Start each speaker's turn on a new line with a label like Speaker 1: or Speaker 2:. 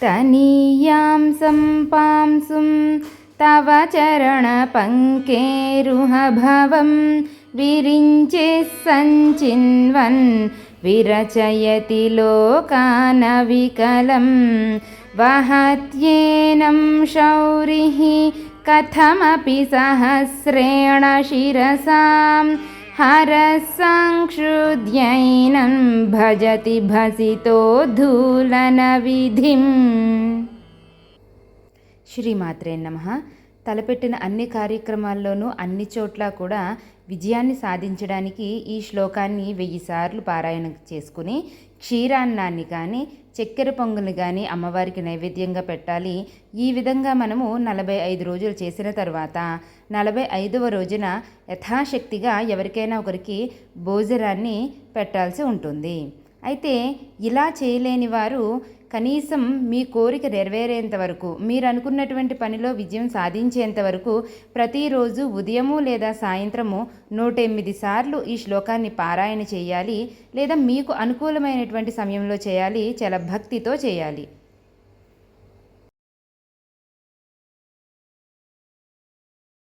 Speaker 1: तनीयां सम्पांसुं तव चरणपङ्केरुहभवं विरिञ्चिः सञ्चिन्वन् विरचयति लोकानविकलं वहत्येनं शौरिः कथमपि सहस्रेण शिरसां हरसंक्षुद्यैनं भजति भसितोद्धूलनविधिं। శ్రీమాత్రే నమః. తలపెట్టిన అన్ని కార్యక్రమాల్లోనూ అన్ని చోట్ల కూడా విజయాన్ని సాధించడానికి ఈ శ్లోకాన్ని 1000 సార్లు పారాయణ చేసుకుని క్షీరాన్నాన్ని కానీ చక్కెర పొంగుని కానీ అమ్మవారికి నైవేద్యంగా పెట్టాలి. ఈ విధంగా మనము 45 రోజులు చేసిన తర్వాత 45వ రోజున యథాశక్తిగా ఎవరికైనా ఒకరికి భోజనాన్ని పెట్టాల్సి ఉంటుంది. అయితే ఇలా చేయలేని వారు కనీసం మీ కోరిక నెరవేరేంత వరకు, మీరు అనుకున్నటువంటి పనిలో విజయం సాధించేంత వరకు ప్రతిరోజు ఉదయము లేదా సాయంత్రము 108 సార్లు ఈ శ్లోకాన్ని పారాయణ చేయాలి. లేదా మీకు అనుకూలమైనటువంటి సమయంలో చేయాలి. చాలా భక్తితో చేయాలి.